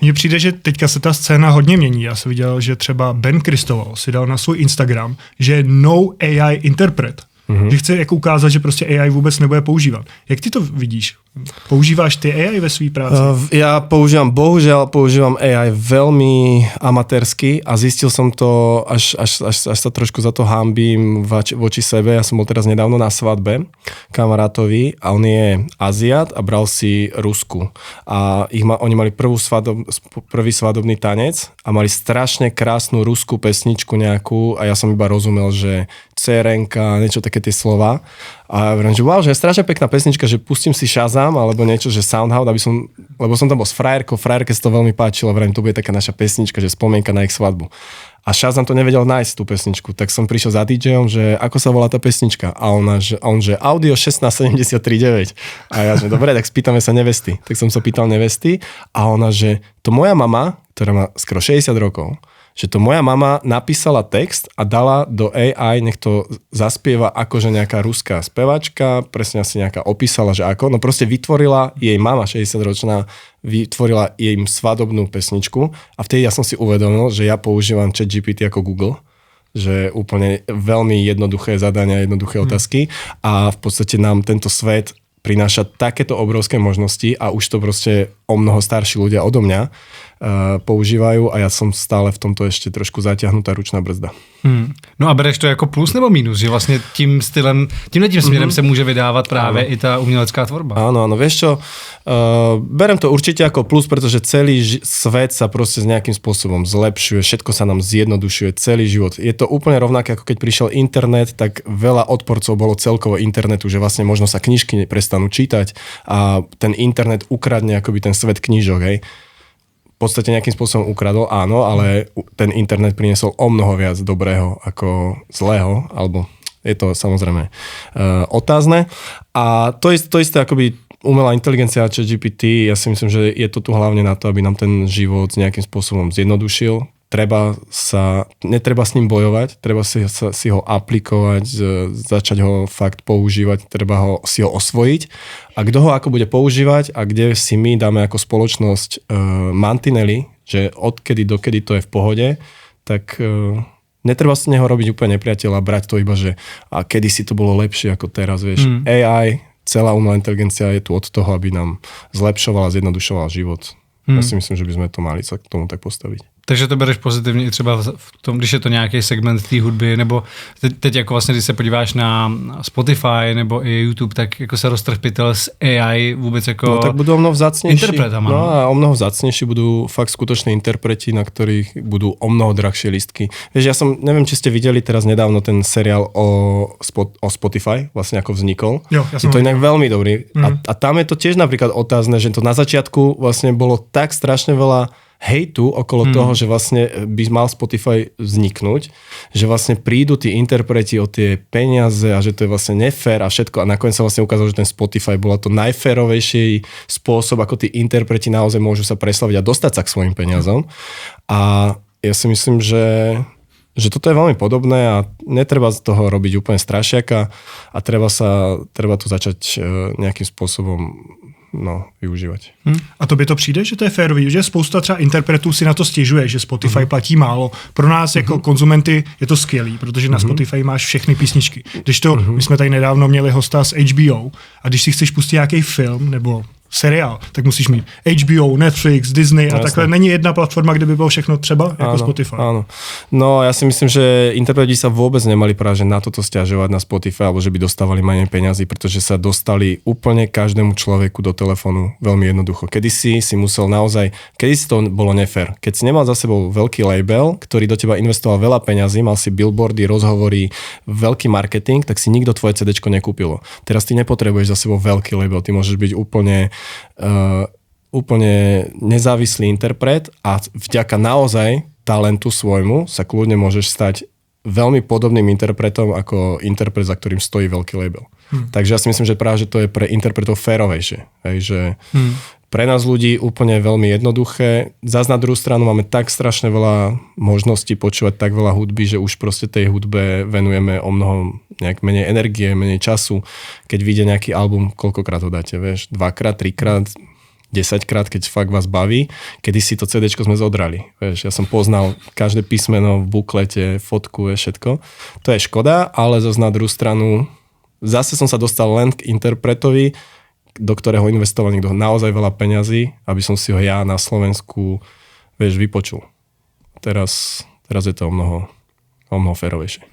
Mně přijde, že teďka se ta scéna hodně mění. Já jsem viděl, že třeba Ben Kristoval si dal na svůj Instagram, že je no AI interpret. Že chce jako ukázat, že prostě AI vůbec nebude používat. Jak ty to vidíš? Používáš ty AI ve své práci? Ja bohužiaľ používam AI veľmi amatérsky a zistil som to, až sa trošku za to hanbím voči sebe. Ja som bol teraz nedávno na svadbe kamarátovi a on je Aziat a bral si Rusku. A oni mali prvý svadobný tanec a mali strašne krásnu ruskú pesničku nejakú a ja som iba rozumel, že Cerenka, niečo také tie slova. A ja vrám, že wow, že je strašne pekná pesnička, že pustím si Shazam alebo niečo, že Soundhound, lebo som tam bol s frajerke sa to veľmi páčilo, vrám, to bude taká naša pesnička, že spomienka na ich svadbu. A Shazam to nevedel nájsť tú pesničku, tak som prišiel za DJom, že ako sa volá tá pesnička. A on, že Audio 16739. A ja, že dobre, tak spýtame sa nevesty. Tak som sa pýtal nevesty a ona, že to moja mama, ktorá má skoro 60 rokov, že to moja mama napísala text a dala do AI, nech to zaspieva akože nejaká ruská spevačka, presne asi nejaká opísala, že ako, no proste vytvorila jej mama 60-ročná, vytvorila jej svadobnú pesničku a vtedy ja som si uvedomil, že ja používam ChatGPT ako Google, že úplne veľmi jednoduché zadania, jednoduché otázky a v podstate nám tento svet prináša takéto obrovské možnosti a už to proste o mnoho starší ľudia odo mňa používajú a ja som stále v tomto ešte trošku zatiahnutá ručná brzda. No a bereš to jako plus nebo minus, že vlastně tím stylem, tímhletím směrem se může vydávat právě i ta umělecká tvorba? Áno, vieš čo, berem to určite ako plus, pretože celý svet sa proste s nejakým spôsobom zlepšuje, všetko sa nám zjednodušuje, celý život. Je to úplne rovnaké, ako keď prišiel internet, tak veľa odporcov bolo celkovo internetu, že vlastne možno sa knižky prestanú čítať a ten internet ukradne akoby ten svet knížok, hej. V podstate nejakým spôsobom ukradol, áno, ale ten internet priniesol o mnoho viac dobrého ako zlého, alebo je to samozrejme otázne. A to isté akoby umelá inteligencia ChatGPT, ja si myslím, že je to tu hlavne na to, aby nám ten život nejakým spôsobom zjednodušil. Netreba s ním bojovať, treba si ho aplikovať, začať ho fakt používať, treba si ho osvojiť a kto ho ako bude používať a kde si my dáme ako spoločnosť mantinely, že odkedy dokedy to je v pohode, tak netreba z neho robiť úplne nepriateľa, brať to iba, že a kedysi to bolo lepšie ako teraz, vieš. AI, celá umelá inteligencia je tu od toho, aby nám zlepšovala, zjednodušovala život. Ja si myslím, že by sme to mali sa k tomu tak postaviť. Takže to bereš pozitivně i třeba v tom, když je to nějaký segment té hudby, nebo teď jako vlastně, když se podíváš na Spotify nebo i YouTube, tak jako se roztrh pytel s AI vůbec jako no tak budú o mnoho vzácnejší. Interpretama. No a o mnoho vzácnejší budú fakt skutočné interpreti, na ktorých budú o mnoho drahšie listky. Vieš, ja neviem, či ste videli teraz nedávno ten seriál o Spotify, vlastne ako vznikol. Jo, je to inak veľmi dobrý. A tam je to tiež napríklad otázne, že to na začiatku vlastne bolo tak strašne veľa hejtu okolo toho, že vlastne by mal Spotify vzniknúť, že vlastne prídu tí interpreti o tie peniaze a že to je vlastne nefér a všetko a nakoniec sa vlastne ukázalo, že ten Spotify bola to najférovejší spôsob, ako tí interpreti naozaj môžu sa preslaviť a dostať sa k svojim peniazom. A ja si myslím, že toto je veľmi podobné a netreba z toho robiť úplne strašiaka a treba to začať nejakým spôsobom využívať. A tobě to přijde, že to je férový, že spousta třeba interpretů si na to stěžuje, že Spotify platí málo. Pro nás jako konzumenty je to skvělý, protože na Spotify máš všechny písničky. Když to, my jsme tady nedávno měli hosta z HBO a když si chceš pustit nějaký film nebo seriál, tak musíš mít HBO, Netflix, Disney a takhle. Není jedna platforma, kde by bylo všechno třeba jako Spotify. Áno. No ja si myslím, že interpreti sa vôbec nemali práve na toto sťažovať na Spotify, alebo že by dostávali menej peňazí, pretože sa dostali úplne každému človeku do telefónu veľmi jednoducho. Kedysi to bolo nefér. Keď si nemal za sebou veľký label, ktorý do teba investoval veľa peňazí, mal si billboardy, rozhovory, veľký marketing, tak si nikto tvoje CDčko nekúpilo. Teraz ty nepotrebuješ za sebou veľký label, ty môžeš byť úplne nezávislý interpret a vďaka naozaj talentu svojmu sa kľudne môžeš stať veľmi podobným interpretom ako interpret, za ktorým stojí veľký label. Takže ja si myslím, že práve že to je pre interpretov férovejšie. Že pre nás ľudí úplne veľmi jednoduché. Zas na druhú stranu máme tak strašne veľa možností počúvať tak veľa hudby, že už proste tej hudbe venujeme o mnoho nejak menej energie, menej času. Keď vyjde nejaký album, koľkokrát ho dáte, vieš? 2-krát, 3-krát. 10-krát, keď fakt vás baví. Kedy si to CDčko sme zodrali. Vieš, ja som poznal každé písmeno v buklete, fotku, všetko. To je škoda, ale zase na druhú stranu zase som sa dostal len k interpretovi, do ktorého investoval niekto naozaj veľa peňazí, aby som si ho ja na Slovensku, vieš, vypočul. Teraz je to o mnoho férovejšie.